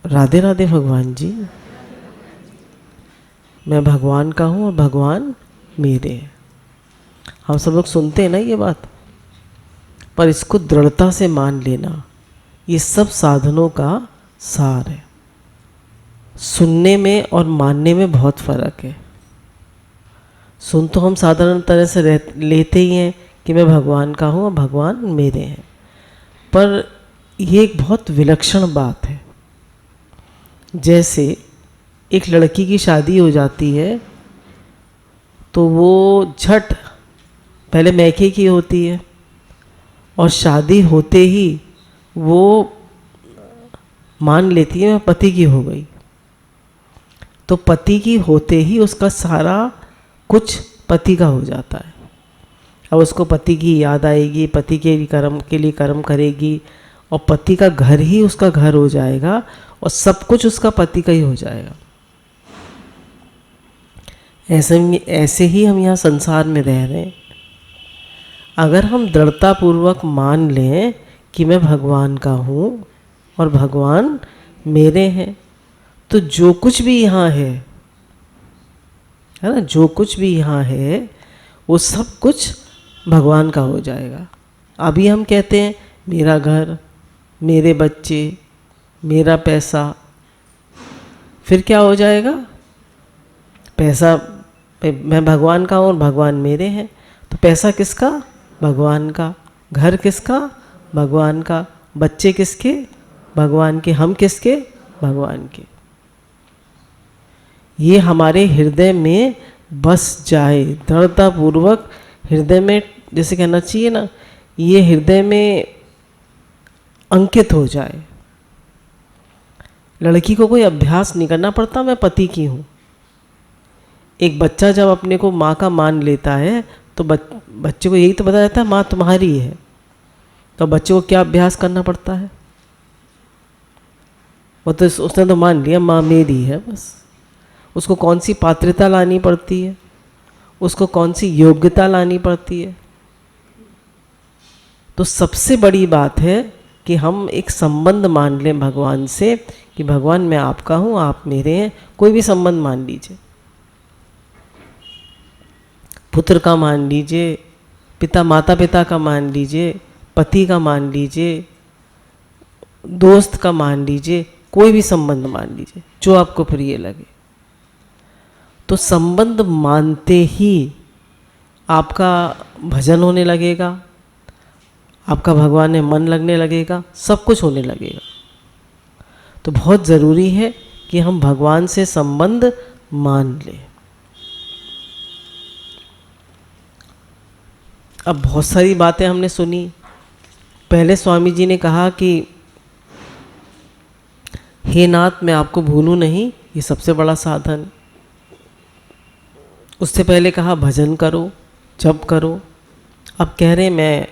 राधे राधे भगवान जी। मैं भगवान का हूँ और भगवान मेरे हैं। हम सब लोग सुनते हैं ना ये बात, पर इसको दृढ़ता से मान लेना, ये सब साधनों का सार है। सुनने में और मानने में बहुत फर्क है। सुन तो हम साधारण तरह से लेते ही हैं कि मैं भगवान का हूँ और भगवान मेरे हैं, पर ये एक बहुत विलक्षण बात है। जैसे एक लड़की की शादी हो जाती है तो वो झट पहले मैके की होती है और शादी होते ही वो मान लेती है मैं पति की हो गई। तो पति की होते ही उसका सारा कुछ पति का हो जाता है। अब उसको पति की याद आएगी, पति के लिए कर्म करेगी और पति का घर ही उसका घर हो जाएगा और सब कुछ उसका पति का ही हो जाएगा। ऐसे ही हम यहाँ संसार में रह रहे हैं। अगर हम दृढ़तापूर्वक मान लें कि मैं भगवान का हूँ और भगवान मेरे हैं, तो जो कुछ भी यहाँ है ना, जो कुछ भी यहाँ है वो सब कुछ भगवान का हो जाएगा। अभी हम कहते हैं मेरा घर, मेरे बच्चे, मेरा पैसा, फिर क्या हो जाएगा? पैसा मैं भगवान का हूँ और भगवान मेरे हैं, तो पैसा किसका? भगवान का। घर किसका? भगवान का। बच्चे किसके? भगवान के। हम किसके? भगवान के। ये हमारे हृदय में बस जाए, दृढ़तापूर्वक हृदय में, जैसे कहना चाहिए ना, ये हृदय में अंकित हो जाए। लड़की को कोई अभ्यास नहीं करना पड़ता मैं पति की हूँ। एक बच्चा जब अपने को माँ का मान लेता है तो बच्चे को यही तो बताया जाता है माँ तुम्हारी है। तो बच्चे को क्या अभ्यास करना पड़ता है? वो तो उसने तो मान लिया माँ मेरी है बस। उसको कौन सी पात्रता लानी पड़ती है? उसको कौन सी योग्यता लानी पड़ती है? तो सबसे बड़ी बात है कि हम एक संबंध मान लें भगवान से कि भगवान मैं आपका हूँ, आप मेरे हैं। कोई भी संबंध मान लीजिए, पुत्र का मान लीजिए, माता पिता का मान लीजिए, पति का मान लीजिए, दोस्त का मान लीजिए, कोई भी संबंध मान लीजिए जो आपको प्रिय लगे। तो संबंध मानते ही आपका भजन होने लगेगा, आपका भगवान में मन लगने लगेगा, सब कुछ होने लगेगा। तो बहुत ज़रूरी है कि हम भगवान से संबंध मान लें। अब बहुत सारी बातें हमने सुनी। पहले स्वामी जी ने कहा कि हे नाथ मैं आपको भूलूं नहीं, ये सबसे बड़ा साधन। उससे पहले कहा भजन करो, जप करो। अब कह रहे मैं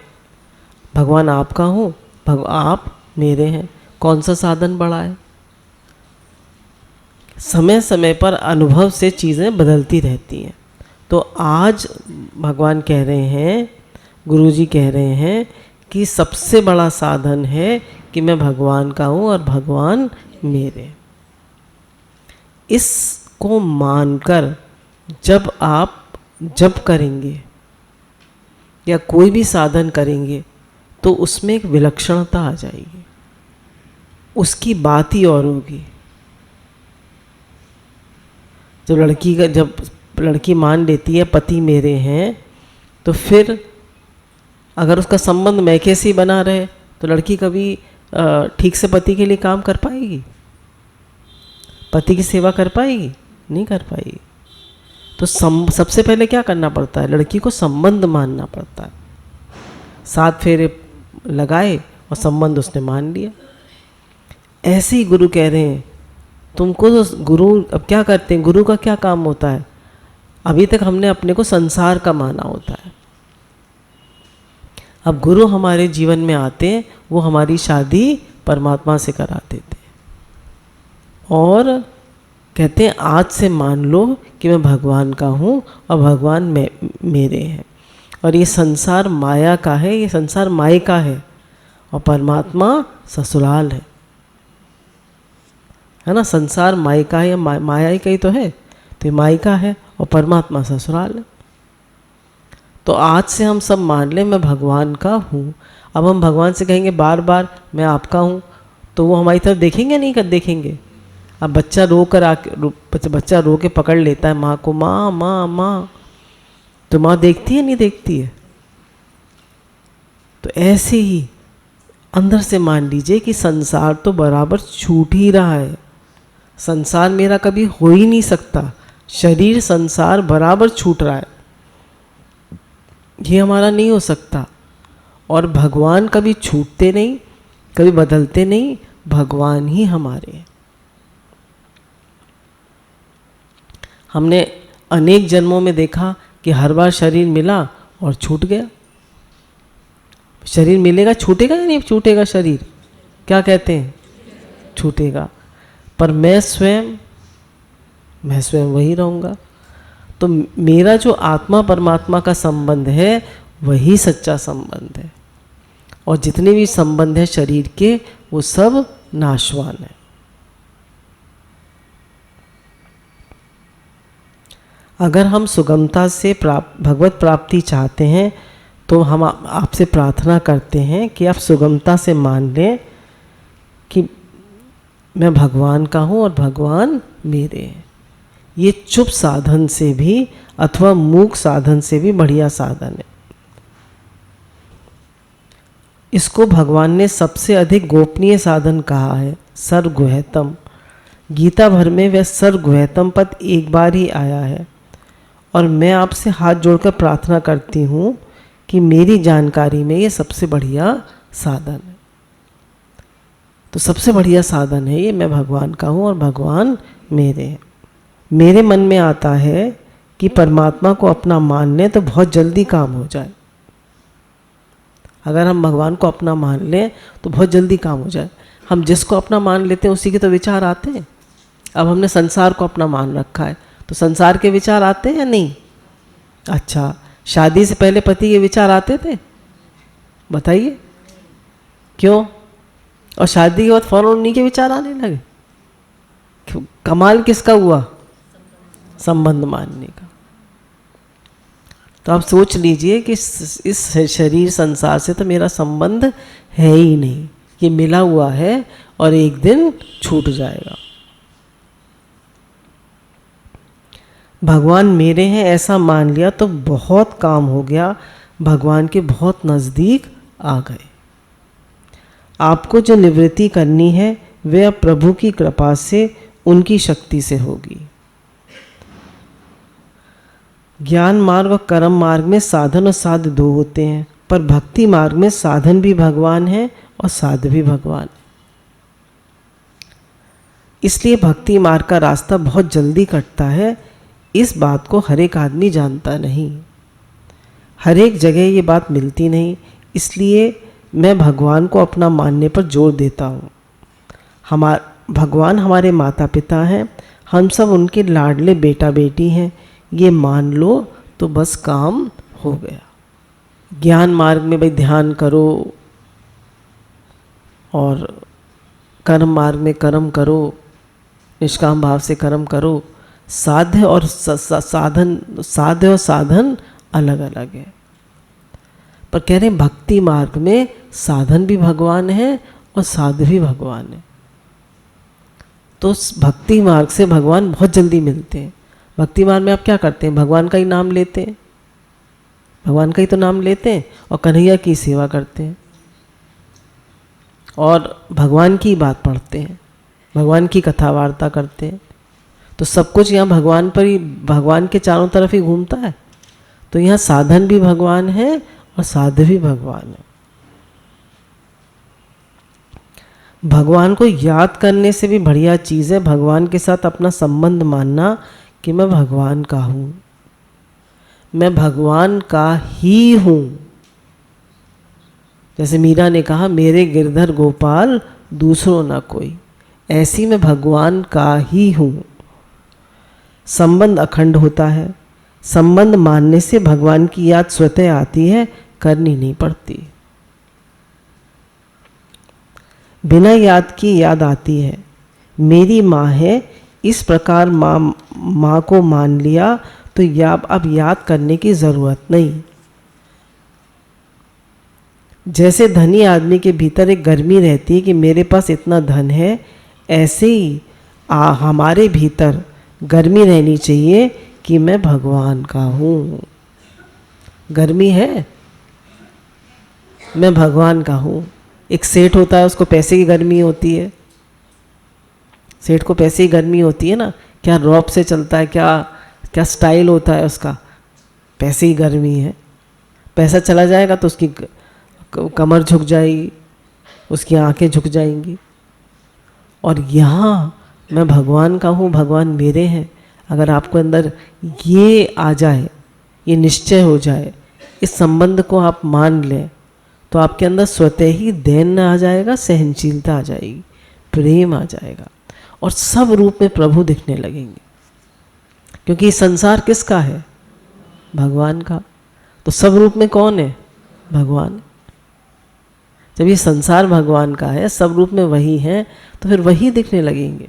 भगवान आपका हूँ, आप मेरे हैं। कौन सा साधन बड़ा है? समय समय पर अनुभव से चीज़ें बदलती रहती हैं। तो आज भगवान कह रहे हैं, गुरुजी कह रहे हैं कि सबसे बड़ा साधन है कि मैं भगवान का हूँ और भगवान मेरे। इसको मानकर जब आप जप करेंगे या कोई भी साधन करेंगे तो उसमें एक विलक्षणता आ जाएगी, उसकी बात ही और होगी। जब लड़की मान लेती है पति मेरे हैं, तो फिर अगर उसका संबंध मैके से बना रहे तो लड़की कभी ठीक से पति के लिए काम कर पाएगी? पति की सेवा कर पाएगी? नहीं कर पाएगी। तो सबसे पहले क्या करना पड़ता है? लड़की को संबंध मानना पड़ता है। 7 फेरे लगाए और संबंध उसने मान लिया। ऐसे ही गुरु कह रहे हैं तुमको तो गुरु अब क्या करते हैं, गुरु का क्या काम होता है? अभी तक हमने अपने को संसार का माना होता है। अब गुरु हमारे जीवन में आते हैं, वो हमारी शादी परमात्मा से करा देते हैं और कहते हैं आज से मान लो कि मैं भगवान का हूँ और भगवान मेरे हैं। और ये संसार माया का है, ये संसार मायका है और परमात्मा ससुराल है। है ना। संसार मायका है या माया ही कहीं तो है, तो ये मायका है और परमात्मा ससुराल है। तो आज से हम सब मान लें मैं भगवान का हूँ। अब हम भगवान से कहेंगे बार बार मैं आपका हूँ, तो वो हमारी तरफ देखेंगे नहीं, कर देखेंगे। अब बच्चा रो कर आके बच्चा रो के पकड़ लेता है माँ को, माँ माँ माँ, तो माँ देखती है नहीं देखती है। तो ऐसे ही अंदर से मान लीजिए कि संसार तो बराबर छूट ही रहा है। संसार मेरा कभी हो ही नहीं सकता, शरीर संसार बराबर छूट रहा है, ये हमारा नहीं हो सकता। और भगवान कभी छूटते नहीं, कभी बदलते नहीं, भगवान ही हमारे हैं। हमने अनेक जन्मों में देखा कि हर बार शरीर मिला और छूट गया। शरीर मिलेगा, छूटेगा या नहीं छूटेगा शरीर? क्या कहते हैं? छूटेगा। पर मैं स्वयं वही रहूँगा। तो मेरा जो आत्मा परमात्मा का संबंध है वही सच्चा संबंध है, और जितने भी संबंध है शरीर के वो सब नाशवान है। अगर हम सुगमता से भगवत प्राप्ति चाहते हैं तो हम आपसे प्रार्थना करते हैं कि आप सुगमता से मान लें कि मैं भगवान का हूँ और भगवान मेरे हैं। ये चुप साधन से भी अथवा मूक साधन से भी बढ़िया साधन है। इसको भगवान ने सबसे अधिक गोपनीय साधन कहा है, सर्वगुह्यतम। गीता भर में वह सर्वगुह्यतम पद एक बार ही आया है, और मैं आपसे हाथ जोड़कर प्रार्थना करती हूँ कि मेरी जानकारी में ये सबसे बढ़िया साधन है। तो सबसे बढ़िया साधन है ये, मैं भगवान का हूँ और भगवान मेरे हैं। मेरे मन में आता है कि परमात्मा को अपना मान लें तो बहुत जल्दी काम हो जाए। अगर हम भगवान को अपना मान लें तो बहुत जल्दी काम हो जाए। हम जिसको अपना मान लेते हैं उसी के तो विचार आते हैं। अब हमने संसार को अपना मान रखा है तो संसार के विचार आते हैं या नहीं? अच्छा, शादी से पहले पति के विचार आते थे? बताइए क्यों? और शादी के बाद फौरन उन्हीं के विचार आने लगे? कमाल किसका हुआ? संबंध मानने का। तो आप सोच लीजिए कि इस शरीर संसार से तो मेरा संबंध है ही नहीं, ये मिला हुआ है और एक दिन छूट जाएगा। भगवान मेरे हैं ऐसा मान लिया तो बहुत काम हो गया, भगवान के बहुत नज़दीक आ गए। आपको जो निवृत्ति करनी है वह प्रभु की कृपा से, उनकी शक्ति से होगी। ज्ञान मार्ग और कर्म मार्ग में साधन और साध्य दो होते हैं, पर भक्ति मार्ग में साधन भी भगवान है और साध्य भी भगवान है। इसलिए भक्ति मार्ग का रास्ता बहुत जल्दी कटता है। इस बात को हर एक आदमी जानता नहीं, हर एक जगह ये बात मिलती नहीं। इसलिए मैं भगवान को अपना मानने पर जोर देता हूँ। भगवान हमारे माता पिता हैं, हम सब उनके लाडले बेटा बेटी हैं, ये मान लो तो बस काम हो गया। ज्ञान मार्ग में भाई ध्यान करो और कर्म मार्ग में कर्म करो, निष्काम भाव से कर्म करो। साध्य और साधन अलग अलग है। पर कह रहे हैं भक्ति मार्ग में साधन भी भगवान है और साध्य भी भगवान है। तो भक्ति मार्ग से भगवान बहुत जल्दी मिलते हैं। भक्ति मार्ग में आप क्या करते हैं? भगवान का ही नाम लेते हैं, भगवान का ही तो नाम लेते हैं और कन्हैया की सेवा करते हैं और भगवान की बात पढ़ते हैं, भगवान की कथा वार्ता करते हैं। तो सब कुछ यहाँ भगवान पर ही, भगवान के चारों तरफ ही घूमता है। तो यहाँ साधन भी भगवान है और साध्य भी भगवान है। भगवान को याद करने से भी बढ़िया चीज़ है भगवान के साथ अपना संबंध मानना कि मैं भगवान का हूँ, मैं भगवान का ही हूँ। जैसे मीरा ने कहा मेरे गिरधर गोपाल दूसरों ना कोई, ऐसी मैं भगवान का ही हूँ। संबंध अखंड होता है। संबंध मानने से भगवान की याद स्वतः आती है, करनी नहीं पड़ती। बिना याद की याद आती है। मेरी माँ है, इस प्रकार माँ को मान लिया तो अब याद करने की ज़रूरत नहीं। जैसे धनी आदमी के भीतर एक गर्मी रहती है कि मेरे पास इतना धन है, ऐसे ही हमारे भीतर गर्मी रहनी चाहिए कि मैं भगवान का हूँ। गर्मी है, मैं भगवान का हूँ। एक सेठ होता है, उसको पैसे की गर्मी होती है। सेठ को पैसे की गर्मी होती है ना, क्या रौब से चलता है, क्या क्या स्टाइल होता है उसका, पैसे की गर्मी है। पैसा चला जाएगा तो उसकी कमर झुक जाएगी, उसकी आंखें झुक जाएंगी। और यहाँ मैं भगवान का हूँ, भगवान मेरे हैं। अगर आपको अंदर ये आ जाए, ये निश्चय हो जाए, इस संबंध को आप मान लें, तो आपके अंदर स्वतः ही दैन्य आ जाएगा, सहनशीलता आ जाएगी, प्रेम आ जाएगा, और सब रूप में प्रभु दिखने लगेंगे। क्योंकि ये संसार किसका है? भगवान का। तो सब रूप में कौन है? भगवान। जब ये संसार भगवान का है, सब रूप में वही है, तो फिर वही दिखने लगेंगे।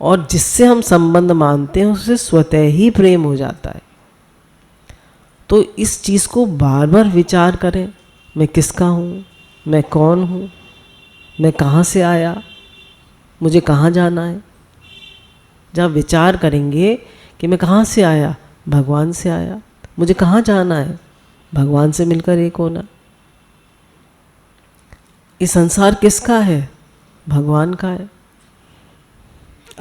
और जिससे हम संबंध मानते हैं उससे स्वतः ही प्रेम हो जाता है। तो इस चीज़ को बार बार विचार करें, मैं किसका हूँ, मैं कौन हूँ, मैं कहाँ से आया, मुझे कहाँ जाना है। जब विचार करेंगे कि मैं कहाँ से आया, भगवान से आया, मुझे कहाँ जाना है, भगवान से मिलकर एक होना। ये संसार किसका है? भगवान का है।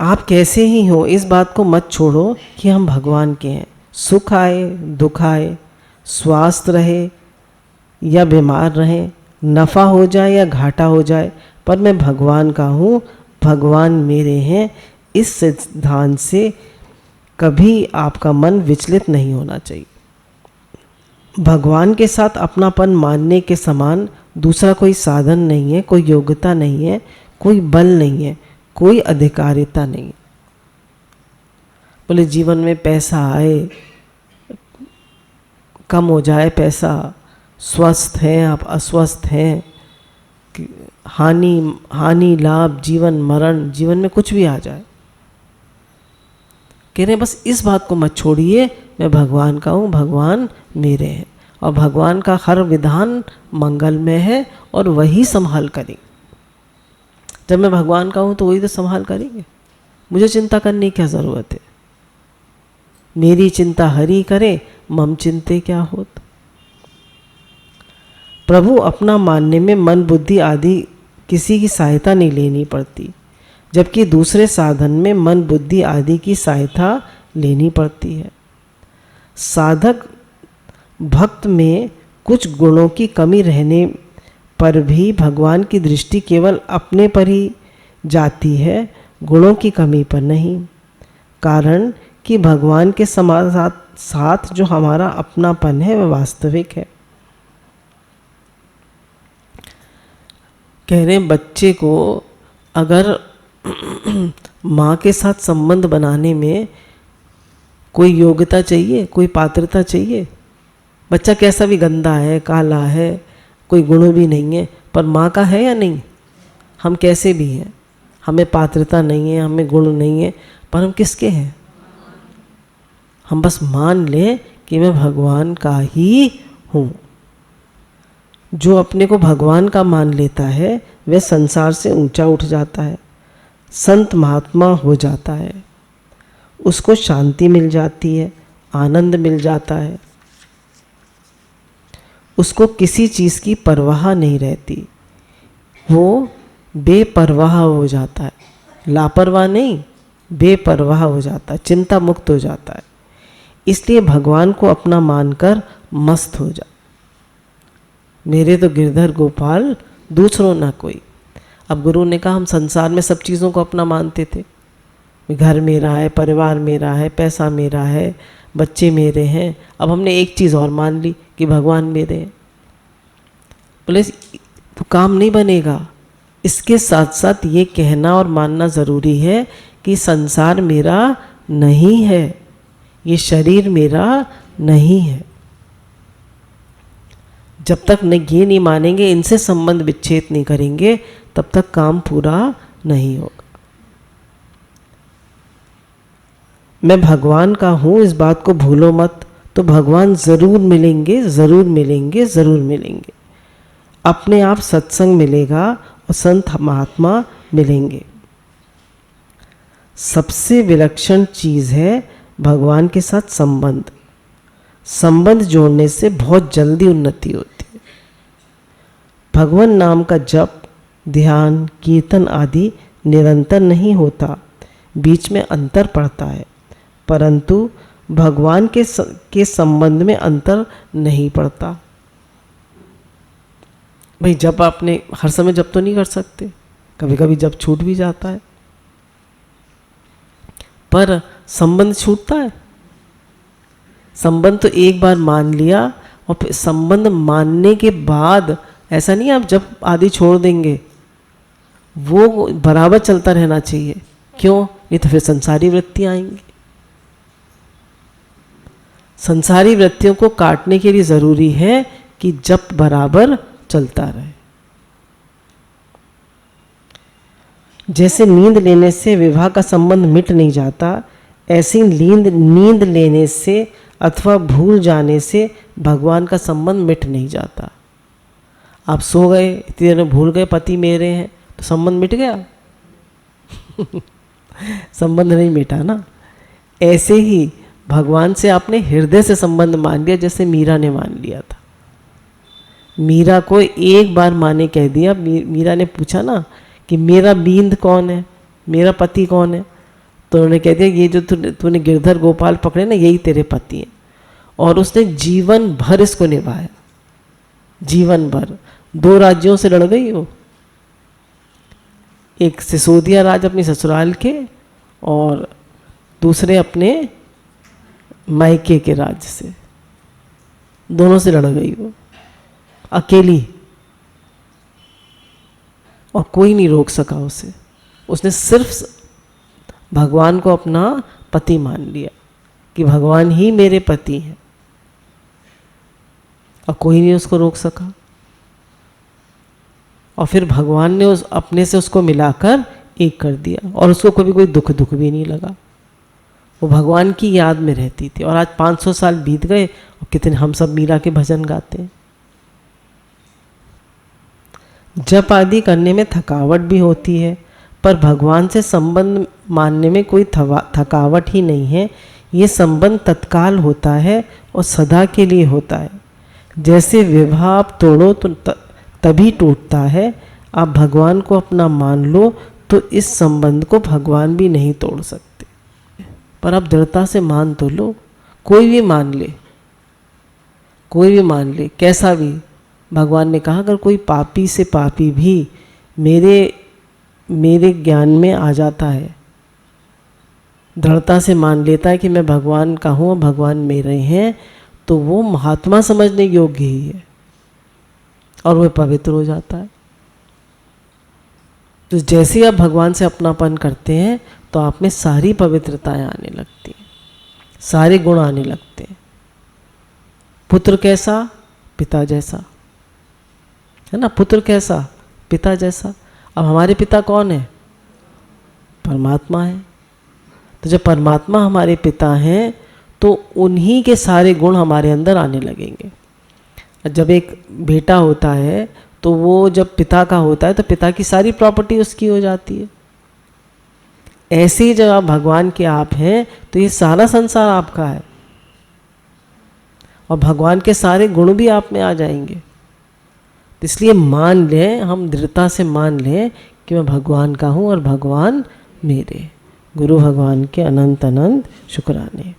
आप कैसे ही हो, इस बात को मत छोड़ो कि हम भगवान के हैं। सुख आए दुख आए, स्वास्थ्य रहे या बीमार रहे, नफ़ा हो जाए या घाटा हो जाए, पर मैं भगवान का हूँ, भगवान मेरे हैं। इस सिद्धांत से कभी आपका मन विचलित नहीं होना चाहिए। भगवान के साथ अपनापन मानने के समान दूसरा कोई साधन नहीं है, कोई योग्यता नहीं है, कोई बल नहीं है, कोई अधिकारिता नहीं है। बोले जीवन में पैसा आए, कम हो जाए पैसा, स्वस्थ हैं आप, अस्वस्थ हैं, हानि लाभ, जीवन मरण, जीवन में कुछ भी आ जाए, कह रहे हैं बस इस बात को मत छोड़िए, मैं भगवान का हूँ, भगवान मेरे हैं। और भगवान का हर विधान मंगलमय है और वही संभाल करेंगे। जब मैं भगवान का हूँ तो वही तो संभाल करेंगे, मुझे चिंता करने की क्या ज़रूरत है। मेरी चिंता हरि करे, मम चिंते क्या होत। प्रभु अपना मानने में मन बुद्धि आदि किसी की सहायता नहीं लेनी पड़ती, जबकि दूसरे साधन में मन बुद्धि आदि की सहायता लेनी पड़ती है। साधक भक्त में कुछ गुणों की कमी रहने पर भी भगवान की दृष्टि केवल अपने पर ही जाती है, गुणों की कमी पर नहीं। कारण कि भगवान के साथ जो हमारा अपनापन है वह वास्तविक है। कह रहे हैं बच्चे को अगर माँ के साथ संबंध बनाने में कोई योग्यता चाहिए, कोई पात्रता चाहिए। बच्चा कैसा भी गंदा है, काला है, कोई गुण भी नहीं है, पर माँ का है या नहीं? हम कैसे भी हैं, हमें पात्रता नहीं है, हमें गुण नहीं है, पर हम किसके हैं? हम बस मान लें कि मैं भगवान का ही हूँ। जो अपने को भगवान का मान लेता है वह संसार से ऊंचा उठ जाता है, संत महात्मा हो जाता है, उसको शांति मिल जाती है, आनंद मिल जाता है, उसको किसी चीज़ की परवाह नहीं रहती, वो बेपरवाह हो जाता है। लापरवाह नहीं, बेपरवाह हो जाता है, चिंता मुक्त हो जाता है। इसलिए भगवान को अपना मानकर मस्त हो जा। मेरे तो गिरधर गोपाल दूसरों ना कोई। अब गुरु ने कहा हम संसार में सब चीज़ों को अपना मानते थे, घर मेरा है, परिवार मेरा है, पैसा मेरा है, बच्चे मेरे हैं। अब हमने एक चीज़ और मान ली कि भगवान मेरे हैं। बोले तो काम नहीं बनेगा। इसके साथ साथ ये कहना और मानना ज़रूरी है कि संसार मेरा नहीं है, ये शरीर मेरा नहीं है। जब तक ये नहीं मानेंगे, इनसे संबंध विच्छेद नहीं करेंगे, तब तक काम पूरा नहीं होगा। मैं भगवान का हूँ, इस बात को भूलो मत, तो भगवान ज़रूर मिलेंगे, ज़रूर मिलेंगे, ज़रूर मिलेंगे। अपने आप सत्संग मिलेगा और संत महात्मा मिलेंगे। सबसे विलक्षण चीज़ है भगवान के साथ संबंध। संबंध जोड़ने से बहुत जल्दी उन्नति होती है। भगवान नाम का जप, ध्यान, कीर्तन आदि निरंतर नहीं होता, बीच में अंतर पड़ता है, परंतु भगवान के संबंध में अंतर नहीं पड़ता। भाई जब आपने हर समय जप तो नहीं कर सकते, कभी कभी जब छूट भी जाता है, पर संबंध छूटता है। संबंध तो एक बार मान लिया और फिर संबंध मानने के बाद ऐसा नहीं आप जब आदि छोड़ देंगे, वो बराबर चलता रहना चाहिए। क्यों? नहीं तो फिर संसारी वृत्तियां आएंगी। संसारी वृत्तियों को काटने के लिए जरूरी है कि जप बराबर चलता रहे। जैसे नींद लेने से विवाह का संबंध मिट नहीं जाता, ऐसी नींद लेने से अथवा भूल जाने से भगवान का संबंध मिट नहीं जाता। आप सो गए, इतनी देर में भूल गए पति मेरे हैं, तो संबंध मिट गया? संबंध नहीं मिटा ना। ऐसे ही भगवान से आपने हृदय से संबंध मान लिया, जैसे मीरा ने मान लिया था। मीरा को एक बार माँ ने कह दिया, मीरा ने पूछा ना कि मेरा बींद कौन है, मेरा पति कौन है, तो उन्होंने कह दिया ये जो तूने गिरधर गोपाल पकड़े ना, यही तेरे पति हैं। और उसने जीवन भर इसको निभाया, जीवन भर। 2 राज्यों से लड़ गई वो, एक सिसोदिया राज अपनी ससुराल के और दूसरे अपने मायके के राज्य से, दोनों से लड़ गई वो अकेली, और कोई नहीं रोक सका उसे। उसने सिर्फ भगवान को अपना पति मान लिया कि भगवान ही मेरे पति हैं, और कोई नहीं उसको रोक सका। और फिर भगवान ने अपने से उसको मिलाकर एक कर दिया, और उसको कभी कोई दुख भी नहीं लगा। वो भगवान की याद में रहती थी। और आज 500 साल बीत गए और कितने हम सब मीरा के भजन गाते हैं। जप आदि करने में थकावट भी होती है, पर भगवान से संबंध मानने में कोई थकावट ही नहीं है। ये संबंध तत्काल होता है और सदा के लिए होता है। जैसे विवाह आप तोड़ो तो तभी टूटता है, आप भगवान को अपना मान लो तो इस संबंध को भगवान भी नहीं तोड़ सकते। पर आप दृढ़ता से मान तो लो। कोई भी मान ले, कोई भी मान ले, कैसा भी। भगवान ने कहा अगर कोई पापी से पापी भी मेरे ज्ञान में आ जाता है, दृढ़ता से मान लेता है कि मैं भगवान का हूँ और भगवान मेरे हैं, तो वो महात्मा समझने योग्य ही है और वह पवित्र हो जाता है। तो जैसे ही आप भगवान से अपनापन करते हैं तो आप में सारी पवित्रताएं आने लगती हैं, सारे गुण आने लगते हैं। पुत्र कैसा? पिता जैसा, है ना। पुत्र कैसा? पिता जैसा। अब हमारे पिता कौन है? परमात्मा है। तो जब परमात्मा हमारे पिता हैं तो उन्हीं के सारे गुण हमारे अंदर आने लगेंगे। जब एक बेटा होता है तो वो जब पिता का होता है तो पिता की सारी प्रॉपर्टी उसकी हो जाती है। ऐसे ही जब आप भगवान के आप हैं तो ये सारा संसार आपका है और भगवान के सारे गुण भी आप में आ जाएंगे। इसलिए मान लें, हम दृढ़ता से मान लें कि मैं भगवान का हूँ और भगवान मेरे। गुरु भगवान के अनंत अनंत शुक्राने।